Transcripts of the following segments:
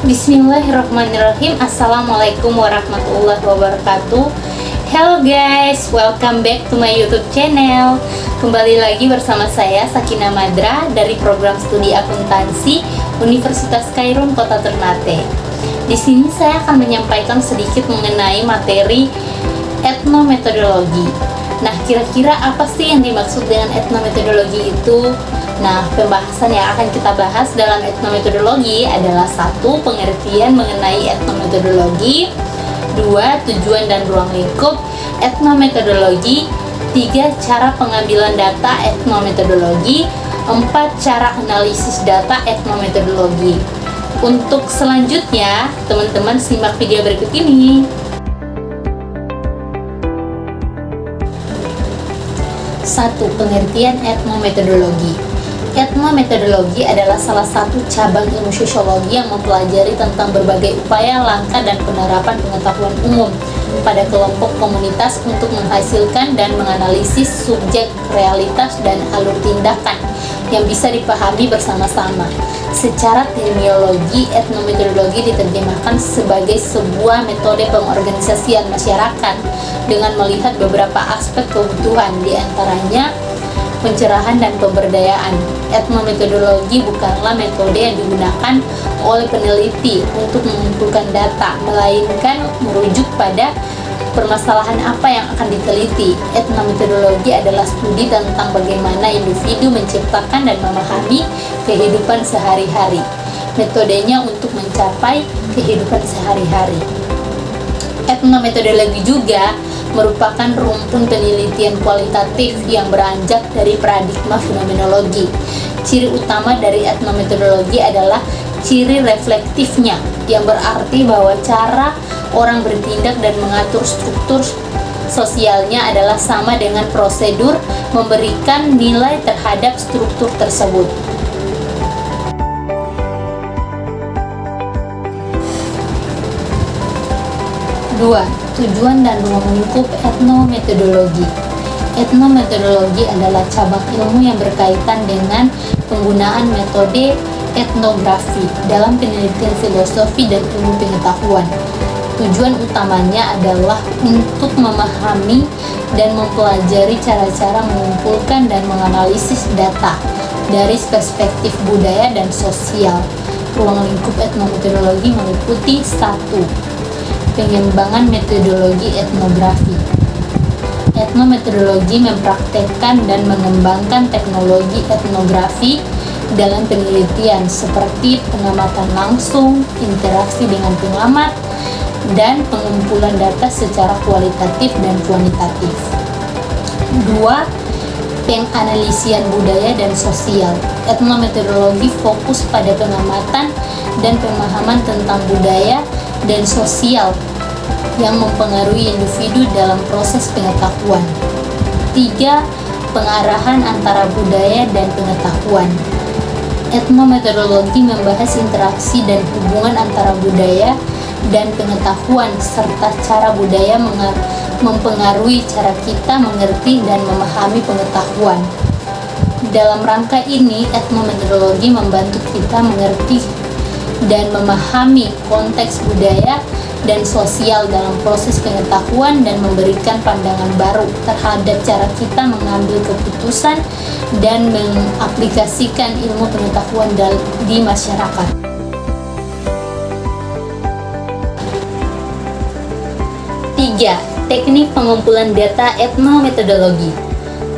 Bismillahirrahmanirrahim. Assalamualaikum warahmatullahi wabarakatuh. Hello guys, welcome back to my YouTube channel. Kembali lagi bersama saya Sakina Madra dari program studi akuntansi Universitas Khairun Kota Ternate. Di sini saya akan menyampaikan sedikit mengenai materi etnometodologi. Nah, kira-kira apa sih yang dimaksud dengan etnometodologi itu? Nah, pembahasan yang akan kita bahas dalam etnometodologi adalah 1. Pengertian mengenai etnometodologi, 2. Tujuan dan ruang lingkup etnometodologi, 3. Cara pengambilan data etnometodologi, 4. Cara analisis data etnometodologi. Untuk selanjutnya, teman-teman simak video berikut ini. 1. Pengertian etnometodologi. Etnometodologi adalah salah satu cabang ilmu sosiologi yang mempelajari tentang berbagai upaya, langkah, dan penerapan pengetahuan umum pada kelompok komunitas untuk menghasilkan dan menganalisis subjek, realitas, dan alur tindakan yang bisa dipahami bersama-sama. Secara terminologi, etnometodologi diterjemahkan sebagai sebuah metode pengorganisasian masyarakat dengan melihat beberapa aspek kebutuhan, diantaranya pencerahan dan pemberdayaan. Etnometodologi bukanlah metode yang digunakan oleh peneliti untuk mengumpulkan data, melainkan merujuk pada permasalahan apa yang akan diteliti. Etnometodologi adalah studi tentang bagaimana individu menciptakan dan memahami kehidupan sehari-hari. Metodenya untuk mencapai kehidupan sehari-hari. Etnometodologi juga merupakan rumpun penelitian kualitatif yang beranjak dari paradigma fenomenologi. Ciri utama dari etnometodologi adalah ciri reflektifnya, yang berarti bahwa cara orang bertindak dan mengatur struktur sosialnya adalah sama dengan prosedur memberikan nilai terhadap struktur tersebut. 2. Tujuan dan ruang lingkup etnometodologi. Etnometodologi adalah cabang ilmu yang berkaitan dengan penggunaan metode etnografi dalam penelitian filosofi dan ilmu pengetahuan. Tujuan utamanya adalah untuk memahami dan mempelajari cara-cara mengumpulkan dan menganalisis data dari perspektif budaya dan sosial. Ruang lingkup etnometodologi meliputi 1. Pengembangan metodologi etnografi. Etnometodologi mempraktekkan dan mengembangkan teknologi etnografi dalam penelitian seperti pengamatan langsung, interaksi dengan pengamat, dan pengumpulan data secara kualitatif dan kuantitatif. 2. Penganalisian budaya dan sosial. Etnometodologi fokus pada pengamatan dan pemahaman tentang budaya dan sosial yang mempengaruhi individu dalam proses pengetahuan. 3. Pengarahan antara budaya dan pengetahuan. Etnometodologi membahas interaksi dan hubungan antara budaya dan pengetahuan, serta cara budaya mempengaruhi cara kita mengerti dan memahami pengetahuan. Dalam rangka ini, etnometodologi membantu kita mengerti dan memahami konteks budaya dan sosial dalam proses pengetahuan dan memberikan pandangan baru terhadap cara kita mengambil keputusan dan mengaplikasikan ilmu pengetahuan di masyarakat. 3. Teknik pengumpulan data etnometodologi.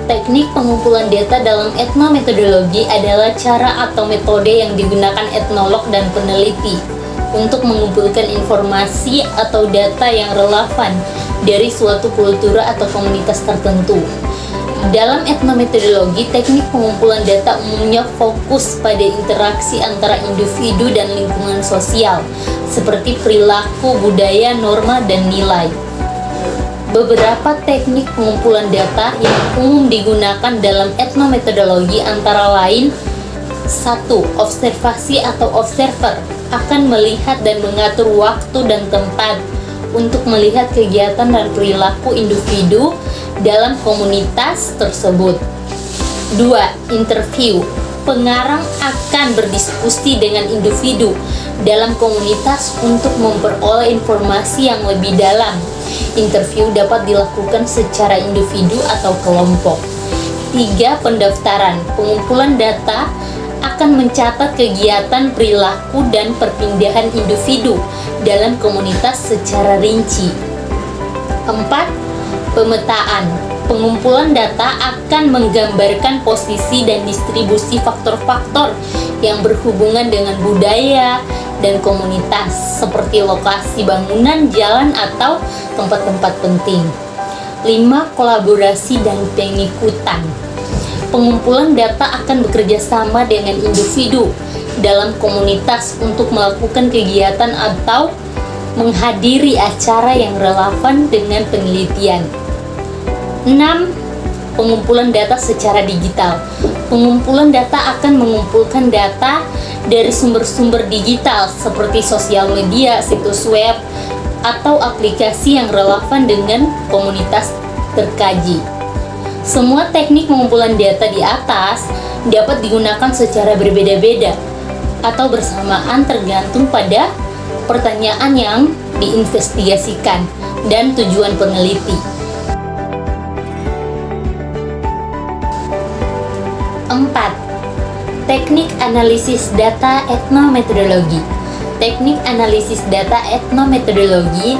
Teknik pengumpulan data dalam etnometodologi adalah cara atau metode yang digunakan etnolog dan peneliti untuk mengumpulkan informasi atau data yang relevan dari suatu kultur atau komunitas tertentu. Dalam etnometodologi, teknik pengumpulan data umumnya fokus pada interaksi antara individu dan lingkungan sosial, seperti perilaku, budaya, norma, dan nilai. Beberapa teknik pengumpulan data yang umum digunakan dalam etnometodologi antara lain: 1. Observasi atau observer akan melihat dan mengatur waktu dan tempat untuk melihat kegiatan dan perilaku individu dalam komunitas tersebut. 2. Interview pengarang akan berdiskusi dengan individu dalam komunitas untuk memperoleh informasi yang lebih dalam. Interview dapat dilakukan secara individu atau kelompok. 3. Pendaftaran. Pengumpulan data akan mencatat kegiatan, perilaku, dan perpindahan individu dalam komunitas secara rinci. 4. Pemetaan. Pengumpulan data akan menggambarkan posisi dan distribusi faktor-faktor yang berhubungan dengan budaya dan komunitas, seperti lokasi bangunan, jalan, atau tempat-tempat penting. 5. Kolaborasi dan pengikutan. Pengumpulan data akan bekerja sama dengan individu dalam komunitas untuk melakukan kegiatan atau menghadiri acara yang relevan dengan penelitian. 6. Pengumpulan data secara digital. Pengumpulan data akan mengumpulkan data dari sumber-sumber digital seperti sosial media, situs web, atau aplikasi yang relevan dengan komunitas terkaji. Semua teknik pengumpulan data di atas dapat digunakan secara berbeda-beda atau bersamaan tergantung pada pertanyaan yang diinvestigasikan dan tujuan peneliti. 4. Teknik analisis data etnometodologi. Teknik analisis data etnometodologi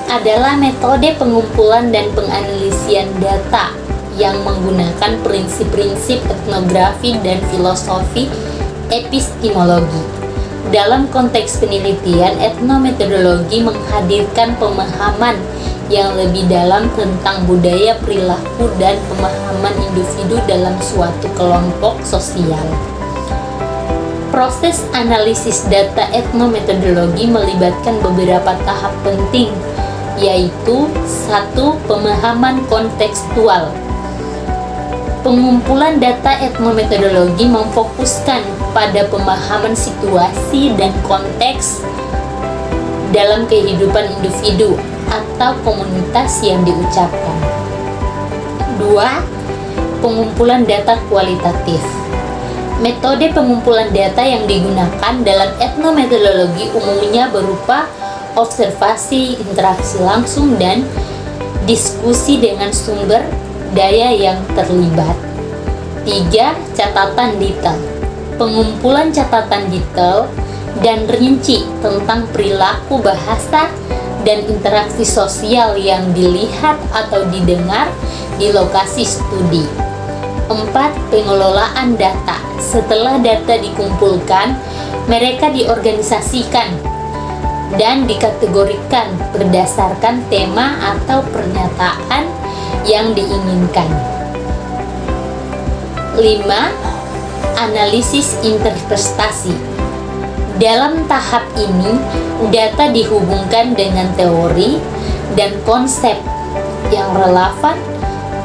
adalah metode pengumpulan dan penganalisian data yang menggunakan prinsip-prinsip etnografi dan filosofi epistemologi. Dalam konteks penelitian, etnometodologi menghadirkan pemahaman yang lebih dalam tentang budaya, perilaku, dan pemahaman individu dalam suatu kelompok sosial. Proses analisis data etnometodologi melibatkan beberapa tahap penting, yaitu 1. Pemahaman kontekstual. Pengumpulan data etnometodologi memfokuskan pada pemahaman situasi dan konteks dalam kehidupan individu atau komunitas yang diucapkan. 2. Pengumpulan data kualitatif. Metode pengumpulan data yang digunakan dalam etnometodologi umumnya berupa observasi, interaksi langsung, dan diskusi dengan sumber daya yang terlibat. 3. Catatan detail. Pengumpulan catatan detail dan rinci tentang perilaku, bahasa, dan interaksi sosial yang dilihat atau didengar di lokasi studi. 4. Pengelolaan data. Setelah data dikumpulkan, mereka diorganisasikan dan dikategorikan berdasarkan tema atau pernyataan yang diinginkan. 5. Analisis interpretasi. Dalam tahap ini, data dihubungkan dengan teori dan konsep yang relevan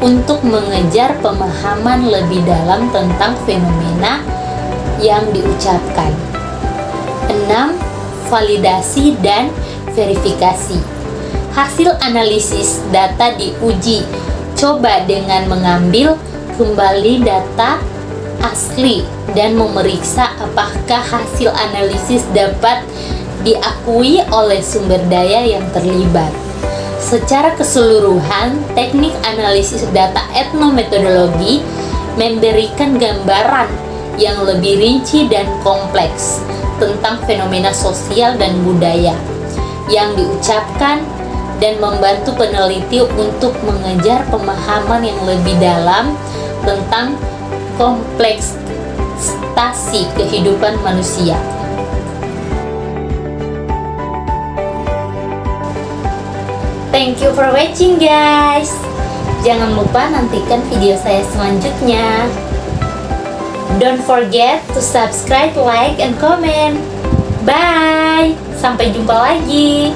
untuk mengejar pemahaman lebih dalam tentang fenomena yang diucapkan. 6. Validasi dan verifikasi. Hasil analisis data diuji coba dengan mengambil kembali data asli dan memeriksa apakah hasil analisis dapat diakui oleh sumber daya yang terlibat. Secara keseluruhan, teknik analisis data etnometodologi memberikan gambaran yang lebih rinci dan kompleks tentang fenomena sosial dan budaya yang diucapkan dan membantu peneliti untuk mengejar pemahaman yang lebih dalam tentang kompleksitasi kehidupan manusia. Thank you for watching, guys. Jangan lupa nantikan video saya selanjutnya. Don't forget to subscribe, like, and comment. Bye. Sampai jumpa lagi.